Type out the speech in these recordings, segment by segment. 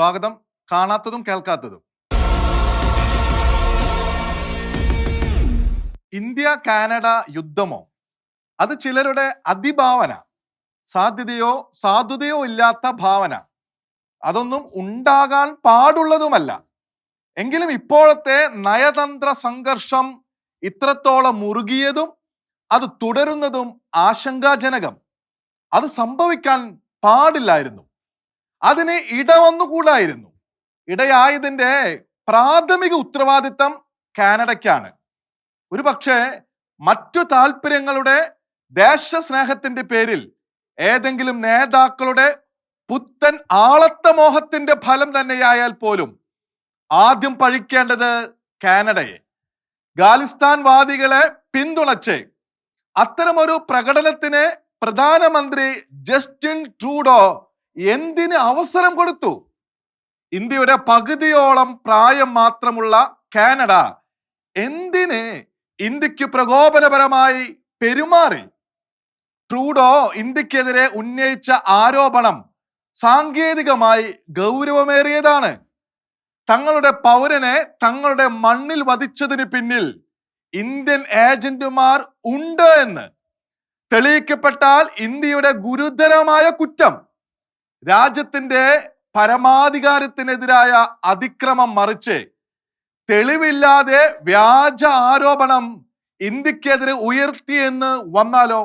സ്വാഗതം. കാണാത്തതും കേൾക്കാത്തതും. ഇന്ത്യ കാനഡ യുദ്ധമോ? അത് ചിലരുടെ അതിഭാവന, സാധ്യതയോ സാധുതയോ ഇല്ലാത്ത ഭാവന. അതൊന്നും ഉണ്ടാകാൻ പാടുള്ളതുമല്ല. എങ്കിലും ഇപ്പോഴത്തെ നയതന്ത്ര സംഘർഷം ഇത്രത്തോളം മുറുകിയതും അത് തുടരുന്നതും ആശങ്കാജനകം. അത് സംഭവിക്കാൻ പാടില്ലായിരുന്നു. അതിന് ഇടവന്നുകൂടായിരുന്നു. ഇടയായതിന്റെ പ്രാഥമിക ഉത്തരവാദിത്തം കാനഡയ്ക്കാണ്. ഒരു പക്ഷേ മറ്റു താല്പര്യങ്ങളുടെ ദേശസ്നേഹത്തിന്റെ പേരിൽ ഏതെങ്കിലും നേതാക്കളുടെ പുത്തൻ ആളത്തമോഹത്തിന്റെ ഫലം തന്നെയായാൽ പോലും ആദ്യം പഴിക്കേണ്ടത് കാനഡയെ. ഖാലിസ്ഥാൻ വാദികളെ പിന്തുണച്ച് അത്തരമൊരു പ്രകടനത്തിന് പ്രധാനമന്ത്രി ജസ്റ്റിൻ ട്രൂഡോ എന്തിന് അവസരം കൊടുത്തു? ഇന്ത്യയുടെ പകുതിയോളം പ്രായം മാത്രമുള്ള കാനഡ എന്തിന് ഇന്ത്യക്ക് പ്രകോപനപരമായി പെരുമാറി? ട്രൂഡോ ഇന്ത്യക്കെതിരെ ഉന്നയിച്ച ആരോപണം സാങ്കേതികമായി ഗൗരവമേറിയതാണ്. തങ്ങളുടെ പൗരനെ തങ്ങളുടെ മണ്ണിൽ വധിച്ചതിന് പിന്നിൽ ഇന്ത്യൻ ഏജന്റുമാർ ഉണ്ട് എന്ന് തെളിയിക്കപ്പെട്ടാൽ ഇന്ത്യയുടെ ഗുരുതരമായ കുറ്റം. രാജ്യത്തിന്റെ പരമാധികാരത്തിനെതിരായ അതിക്രമം മറിച്ച് തെളിവില്ലാതെ വ്യാജ ആരോപണം ഇന്ത്യക്കെതിരെ ഉയർത്തിയെന്ന് വന്നാലോ?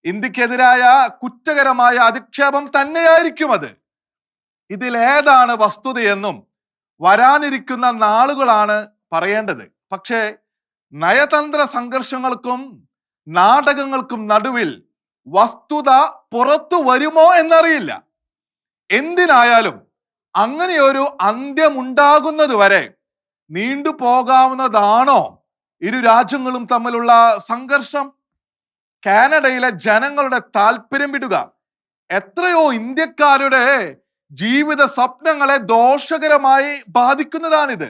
ഇന്ത്യക്കെതിരായ കുറ്റകരമായ അധിക്ഷേപം തന്നെയായിരിക്കും അത്. ഇതിലേതാണ് വസ്തുതയെന്നും വരാനിരിക്കുന്ന നാളുകളാണ് പറയേണ്ടത്. പക്ഷേ നയതന്ത്ര സംഘർഷങ്ങൾക്കും നാടകങ്ങൾക്കും നടുവിൽ വസ്തുത പുറത്തു വരുമോ എന്നറിയില്ല. എന്തിനായാലും അങ്ങനെയൊരു അന്ത്യമുണ്ടാകുന്നത് വരെ നീണ്ടുപോകാവുന്നതാണോ ഇരു രാജ്യങ്ങളും തമ്മിലുള്ള സംഘർഷം? കാനഡയിലെ ജനങ്ങളുടെ താല്പര്യം വിടുക. എത്രയോ ഇന്ത്യക്കാരുടെ ജീവിത സ്വപ്നങ്ങളെ ദോഷകരമായി ബാധിക്കുന്നതാണിത്.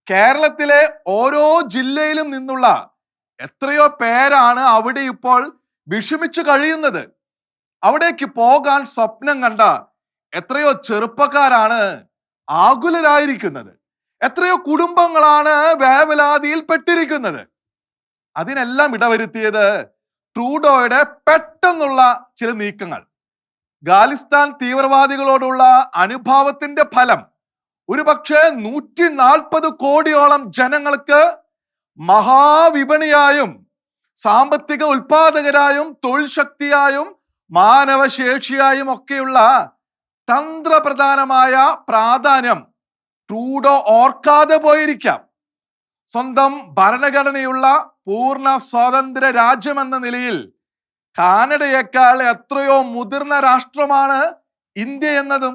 കേരളത്തിലെ ഓരോ ജില്ലയിലും നിന്നുള്ള എത്രയോ പേരാണ് അവിടെ ഇപ്പോൾ വിഷമിച്ചു കഴിയുന്നത്. അവിടേക്ക് പോകാൻ സ്വപ്നം കണ്ട എത്രയോ ചെറുപ്പക്കാരാണ് ആകുലരായിരിക്കുന്നത്. എത്രയോ കുടുംബങ്ങളാണ് വേവലാതിയിൽ പെട്ടിരിക്കുന്നത്. അതിനെല്ലാം ഇടവരുത്തിയത് ട്രൂഡോയുടെ പെട്ടെന്നുള്ള ചില നീക്കങ്ങൾ. ഖാലിസ്ഥാൻ തീവ്രവാദികളോടുള്ള അനുഭാവത്തിന്റെ ഫലം ഒരുപക്ഷെ 140 കോടിയോളം ജനങ്ങൾക്ക് മഹാവിപണിയായും സാമ്പത്തിക ഉൽപാദകരായും തൊഴിൽ ശക്തിയായും മാനവശേഷിയായും ഒക്കെയുള്ള തന്ത്രപ്രധാനമായ പ്രാധാന്യം ട്രൂഡോ ഓർക്കാതെ പോയിരിക്കാം. സ്വന്തം ഭരണഘടനയുള്ള പൂർണ്ണ സ്വതന്ത്ര രാജ്യമെന്ന നിലയിൽ കാനഡയേക്കാൾ എത്രയോ മുതിർന്ന രാഷ്ട്രമാണ് ഇന്ത്യ എന്നതും.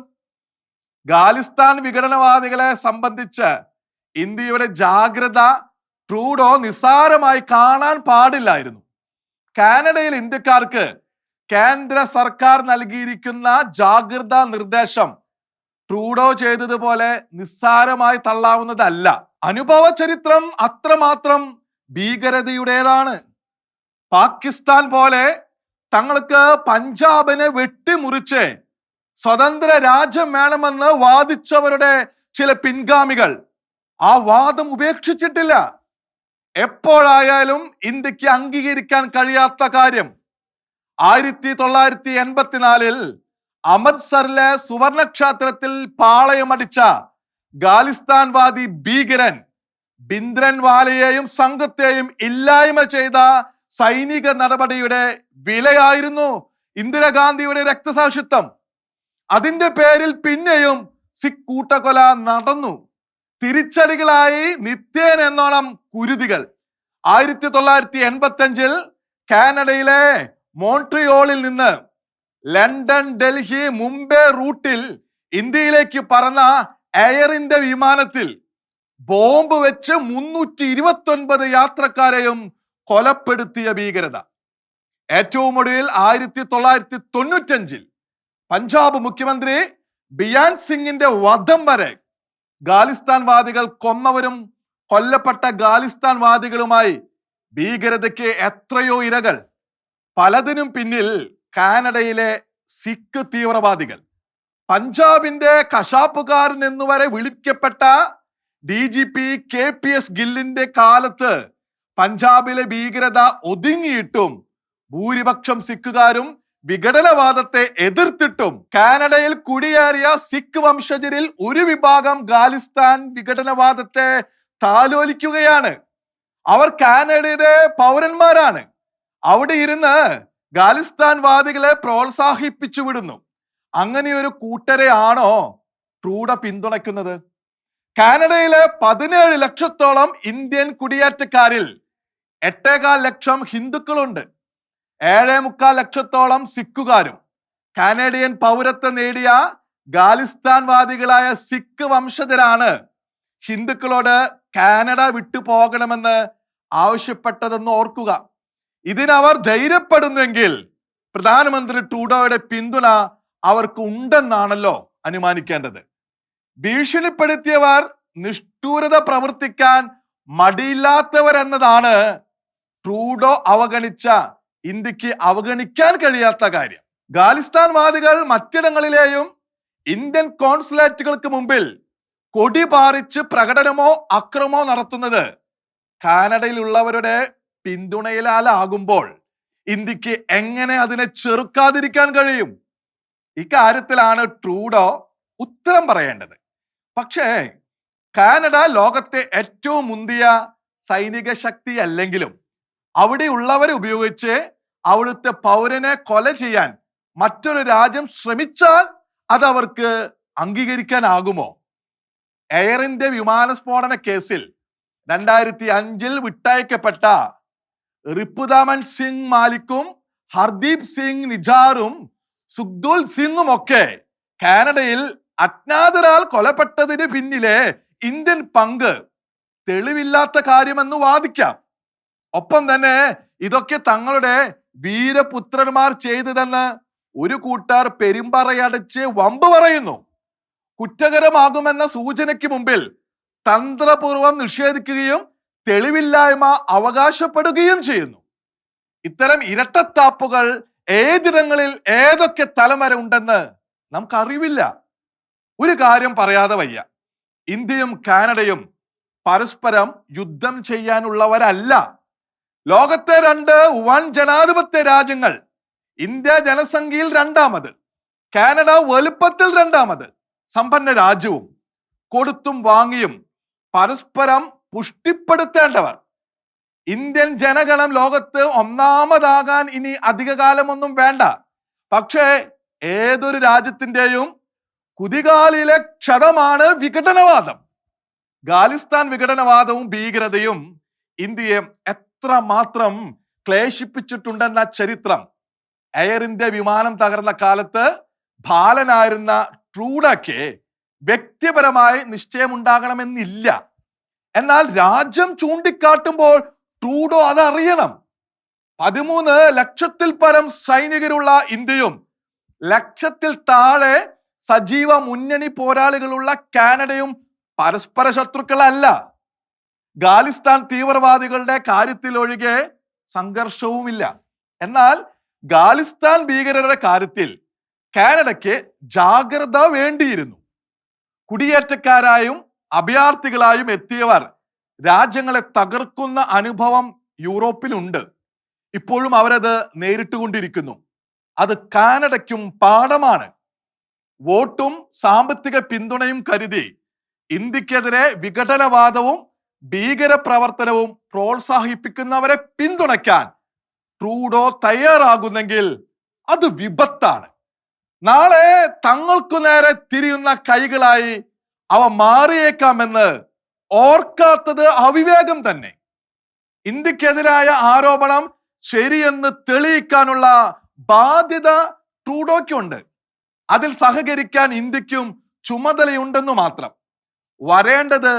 ഖാലിസ്ഥാൻ വിഘടനവാദികളെ സംബന്ധിച്ച് ഇന്ത്യയുടെ ജാഗ്രത ട്രൂഡോ നിസ്സാരമായി കാണാൻ പാടില്ലായിരുന്നു. കാനഡയിൽ ഇന്ത്യക്കാർക്ക് കേന്ദ്ര സർക്കാർ നൽകിയിരിക്കുന്ന ജാഗ്രതാ നിർദ്ദേശം ട്രൂഡോ ചെയ്തതുപോലെ നിസ്സാരമായി തള്ളാവുന്നതല്ല. അനുഭവ ചരിത്രം അത്രമാത്രം ഭീകരതയുടേതാണ്. പാകിസ്ഥാൻ പോലെ തങ്ങൾക്ക് പഞ്ചാബിനെ വെട്ടിമുറിച്ച് സ്വതന്ത്ര രാജ്യം വേണമെന്ന് വാദിച്ചവരുടെ ചില പിൻഗാമികൾ ആ വാദം ഉപേക്ഷിച്ചിട്ടില്ല. എപ്പോഴായാലും ഇന്ത്യക്ക് അംഗീകരിക്കാൻ കഴിയാത്ത കാര്യം 1984 അമൃത്സറിലെ സുവർണക്ഷേത്രത്തിൽ പാളയമടിച്ച ഖാലിസ്ഥാൻവാദി ഭീകരൻ ഭിന്ദ്രൻവാലയെയും സംഘത്തെയും ഇല്ലായ്മ ചെയ്ത സൈനിക നടപടിയുടെ വിലയായിരുന്നു ഇന്ദിരാഗാന്ധിയുടെ രക്തസാക്ഷിത്വം. അതിന്റെ പേരിൽ പിന്നെയും സിഖ് കൂട്ടക്കൊല നടന്നു. തിരിച്ചടികളായി നിത്യേന എന്നോണം കുരുതികൾ. 1985 കാനഡയിലെ മോൺട്രിയോളിൽ നിന്ന് ലണ്ടൻ, ഡൽഹി, മുംബൈ റൂട്ടിൽ ഇന്ത്യയിലേക്ക് പറന്ന എയർ ഇന്ത്യ വിമാനത്തിൽ ബോംബ് വെച്ച് 329 യാത്രക്കാരെയും കൊലപ്പെടുത്തിയ ഭീകരത. ഏറ്റവും ഒടുവിൽ 1995 പഞ്ചാബ് മുഖ്യമന്ത്രി ബിയാൻ സിംഗിന്റെ വധം വരെ ഖാലിസ്ഥാൻ വാദികൾ കൊന്നവരും കൊല്ലപ്പെട്ട ഖാലിസ്ഥാൻ വാദികളുമായി ഭീകരതയ്ക്ക് എത്രയോ ഇരകൾ. പലതിനും പിന്നിൽ കാനഡയിലെ സിഖ് തീവ്രവാദികൾ, പഞ്ചാബിന്റെ കശാപ്പുകാരൻ എന്നുവരെ വിളിക്കപ്പെട്ട DGP KPS ഗില്ലിന്റെ കാലത്ത് പഞ്ചാബിലെ ഭീകരത ഒതുങ്ങിയിട്ടും ഭൂരിപക്ഷം സിഖുകാരും വിഘടനവാദത്തെ എതിർത്തിട്ടും കാനഡയിൽ കുടിയേറിയ സിഖ് വംശജരിൽ ഒരു വിഭാഗം ഖാലിസ്ഥാൻ വിഘടനവാദത്തെ താലോലിക്കുകയാണ്. അവർ കാനഡയുടെ പൗരന്മാരാണ്. അവിടെ ഇരുന്ന് ഖാലിസ്ഥാൻ വാദികളെ പ്രോത്സാഹിപ്പിച്ചു വിടുന്നു. അങ്ങനെ ഒരു കൂട്ടരെ ആണോ ട്രൂഡോ പിന്തുണയ്ക്കുന്നത്? കാനഡയിലെ 17 ലക്ഷത്തോളം ഇന്ത്യൻ കുടിയേറ്റക്കാരിൽ 8.25 ലക്ഷം ഹിന്ദുക്കളുണ്ട്. 7.25 ലക്ഷത്തോളം സിഖുകാരും. കാനഡിയൻ പൗരത്വം നേടിയ ഖാലിസ്ഥാൻ വാദികളായ സിഖ് വംശജരാണ് ഹിന്ദുക്കളോട് കാനഡ വിട്ടു പോകണമെന്ന് ആവശ്യപ്പെട്ടതെന്ന് ഓർക്കുക. ഇതിനവർ ധൈര്യപ്പെടുന്നെങ്കിൽ പ്രധാനമന്ത്രി ട്രൂഡോയുടെ പിന്തുണ അവർക്ക് ഉണ്ടെന്നാണല്ലോ അനുമാനിക്കേണ്ടത്. ഭീഷണിപ്പെടുത്തിയവർ നിഷ്ഠൂരത പ്രവർത്തിക്കാൻ മടിയില്ലാത്തവരെന്നതാണ് ട്രൂഡോ അവഗണിച്ച ഇന്ത്യക്ക് അവഗണിക്കാൻ കഴിയാത്ത കാര്യം. ഖാലിസ്ഥാൻ വാദികൾ മറ്റിടങ്ങളിലെയും ഇന്ത്യൻ കോൺസുലേറ്റുകൾക്ക് മുമ്പിൽ കൊടി പാറിച്ച് പ്രകടനമോ അക്രമമോ നടത്തുന്നത് കാനഡയിലുള്ളവരുടെ പിന്തുണയിലാകുമ്പോൾ ഇന്ത്യക്ക് എങ്ങനെ അതിനെ ചെറുക്കാതിരിക്കാൻ കഴിയും? ഇക്കാര്യത്തിലാണ് ട്രൂഡോ ഉത്തരം പറയേണ്ടത്. പക്ഷേ കാനഡ ലോകത്തെ ഏറ്റവും മുന്തിയ സൈനിക ശക്തി അല്ലെങ്കിലും അവിടെയുള്ളവരെ ഉപയോഗിച്ച് അവിടുത്തെ പൗരനെ കൊല ചെയ്യാൻ മറ്റൊരു രാജ്യം ശ്രമിച്ചാൽ അത് അവർക്ക് അംഗീകരിക്കാനാകുമോ? എയർ ഇന്ത്യ വിമാന സ്ഫോടന കേസിൽ 2005 വിട്ടയക്കപ്പെട്ട റിപുദമൻ സിംഗ് മാലിക്കും ഹർദീപ് സിംഗ് നിജാറും സുഖ്ദുൽ സിംഗും ഒക്കെ കാനഡയിൽ അജ്ഞാതരാൽ കൊലപ്പെട്ടതിന് പിന്നിലെ ഇന്ത്യൻ പങ്ക് തെളിവില്ലാത്ത കാര്യമെന്ന് വാദിക്കാം. ഒപ്പം തന്നെ ഇതൊക്കെ തങ്ങളുടെ വീരപുത്രന്മാർ ചെയ്തതെന്ന് ഒരു കൂട്ടർ പെരുമ്പറയടച്ച് വമ്പ് പറയുന്നു. കുറ്റകരമാകുമെന്ന സൂചനയ്ക്ക് മുമ്പിൽ തന്ത്രപൂർവം നിഷേധിക്കുകയും തെളിവില്ലായ്മ അവകാശപ്പെടുകയും ചെയ്യുന്നു. ഇത്തരം ഇരട്ടത്താപ്പുകൾ ഏതിടങ്ങളിൽ ഏതൊക്കെ തലവരെ ഉണ്ടെന്ന് നമുക്കറിവില്ല. ഒരു കാര്യം പറയാതെ വയ്യ, ഇന്ത്യയും കാനഡയും പരസ്പരം യുദ്ധം ചെയ്യാനുള്ളവരല്ല. ലോകത്തെ 2 വൻ ജനാധിപത്യ രാജ്യങ്ങൾ, ഇന്ത്യ ജനസംഖ്യയിൽ 2ാമത്, കാനഡ വലുപ്പത്തിൽ 2ാമത് സമ്പന്ന രാജ്യവും, കൊടുത്തും വാങ്ങിയും പരസ്പരം പുഷ്ടിപ്പെടുത്തേണ്ടവർ. ഇന്ത്യൻ ജനഗണം ലോകത്ത് 1ാമതാകാൻ ഇനി അധിക കാലമൊന്നും വേണ്ട. പക്ഷേ ഏതൊരു രാജ്യത്തിന്റെയും കുതികാലിലെ ക്ഷതമാണ് വിഘടനവാദം. ഖാലിസ്ഥാൻ വിഘടനവാദവും ഭീകരതയും ഇന്ത്യയെ എത്രമാത്രം ക്ലേശിപ്പിച്ചിട്ടുണ്ടെന്ന ചരിത്രം എയർ ഇന്ത്യ വിമാനം തകർന്ന കാലത്ത് ബാലനായിരുന്ന ട്രൂഡോയ്ക്ക് വ്യക്തിപരമായി നിശ്ചയമുണ്ടാകണമെന്നില്ല. എന്നാൽ രാജ്യം ചൂണ്ടിക്കാട്ടുമ്പോൾ ട്രൂഡോ അതറിയണം. 13 ലക്ഷത്തിൽ പരം സൈനികരുള്ള ഇന്ത്യയും ലക്ഷത്തിൽ താഴെ സജീവ മുന്നണി പോരാളികളുള്ള കാനഡയും പരസ്പര ശത്രുക്കളല്ല. ഖാലിസ്ഥാൻ തീവ്രവാദികളുടെ കാര്യത്തിൽ ഒഴികെ സംഘർഷവുമില്ല. എന്നാൽ ഖാലിസ്ഥാൻ ഭീകരരുടെ കാര്യത്തിൽ കാനഡയ്ക്ക് ജാഗ്രത വേണ്ടിയിരുന്നു. കുടിയേറ്റക്കാരായും അഭയാർത്ഥികളായും എത്തിയവർ രാജ്യങ്ങളെ തകർക്കുന്ന അനുഭവം യൂറോപ്പിലുണ്ട്. ഇപ്പോഴും അവരത് നേരിട്ടുകൊണ്ടിരിക്കുന്നു. അത് കാനഡയ്ക്കും പാഠമാണ്. വോട്ടും സാമ്പത്തിക പിന്തുണയും കരുതി ഇന്ത്യക്കെതിരെ വിഘടനവാദവും ഭീകര പ്രവർത്തനവും പ്രോത്സാഹിപ്പിക്കുന്നവരെ പിന്തുണയ്ക്കാൻ ട്രൂഡോ തയ്യാറാകുന്നെങ്കിൽ അത് വിപത്താണ്. നാളെ തങ്ങൾക്കു നേരെ തിരിയുന്ന കൈകളായി അവ മാറിയേക്കാമെന്ന് ഓർക്കാത്തത് അവിവേകം തന്നെ. ഇന്ത്യക്കെതിരായ ആരോപണം ശരിയെന്ന് തെളിയിക്കാനുള്ള ബാധ്യത ട്രൂഡോയ്ക്കുണ്ട്. അതിൽ സഹകരിക്കാൻ ഇന്ത്യക്കും ചുമതലയുണ്ടെന്നു മാത്രം. വരേണ്ടത്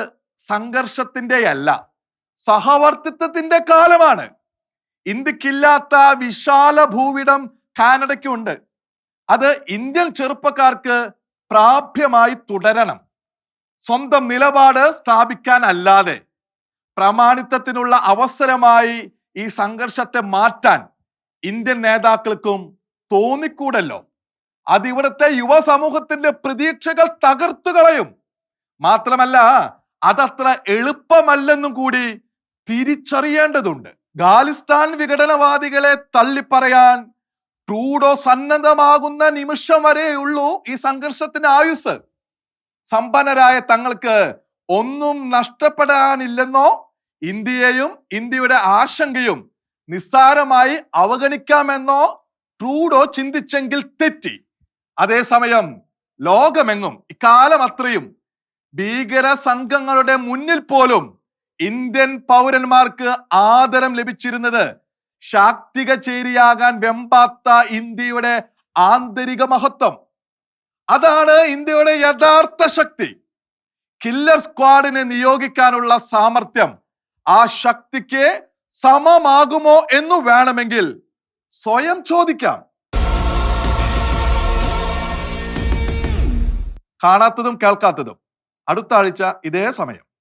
സംഘർഷത്തിന്റെയല്ല, സഹവർത്തിത്വത്തിന്റെ കാലമാണ്. ഇന്ത്യക്കില്ലാത്ത വിശാല ഭൂവിടം കാനഡയ്ക്കുണ്ട്. അത് ഇന്ത്യൻ ചെറുപ്പക്കാർക്ക് പ്രാപ്യമായി തുടരണം. സ്വന്തം നിലപാട് സ്ഥാപിക്കാൻ അല്ലാതെ പ്രമാണിത്വത്തിനുള്ള അവസരമായി ഈ സംഘർഷത്തെ മാറ്റാൻ ഇന്ത്യൻ നേതാക്കൾക്കും തോന്നിക്കൂടല്ലോ. അത് ഇവിടുത്തെ യുവസമൂഹത്തിന്റെ പ്രതീക്ഷകൾ തകർത്തു കളയും. മാത്രമല്ല അതത്ര എളുപ്പമല്ലെന്നും കൂടി തിരിച്ചറിയേണ്ടതുണ്ട്. ഖാലിസ്ഥാൻ വിഘടനവാദികളെ തള്ളിപ്പറയാൻ ട്രൂഡോ സന്നദ്ധമാകുന്ന നിമിഷം വരെയുള്ളൂ ഈ സംഘർഷത്തിന്റെ ആയുസ്. സമ്പന്നരായ തങ്ങൾക്ക് ഒന്നും നഷ്ടപ്പെടാനില്ലെന്നോ ഇന്ത്യയെയും ഇന്ത്യയുടെ ആശങ്കയും നിസ്സാരമായി അവഗണിക്കാമെന്നോ ട്രൂഡോ ചിന്തിച്ചെങ്കിൽ തെറ്റി. അതേസമയം ലോകമെങ്ങും ഇക്കാലം അത്രയും ഭീകര സംഘങ്ങളുടെ മുന്നിൽ പോലും ഇന്ത്യൻ പൗരന്മാർക്ക് ആദരം ലഭിച്ചിരുന്നത് ശാക്തിക ചേരിയാകാൻ വെമ്പാത്ത ഇന്ത്യയുടെ ആന്തരിക മഹത്വം. അതാണ് ഇന്ത്യയുടെ യഥാർത്ഥ ശക്തി. കില്ലർ സ്ക്വാഡിനെ നിയോഗിക്കാനുള്ള സാമർത്ഥ്യം ആ ശക്തിക്ക് സമമാകുമോ എന്ന് വേണമെങ്കിൽ സ്വയം ചോദിക്കാം. കാണാത്തതും കേൾക്കാത്തതും അടുത്ത ആഴ്ച ഇതേ സമയം.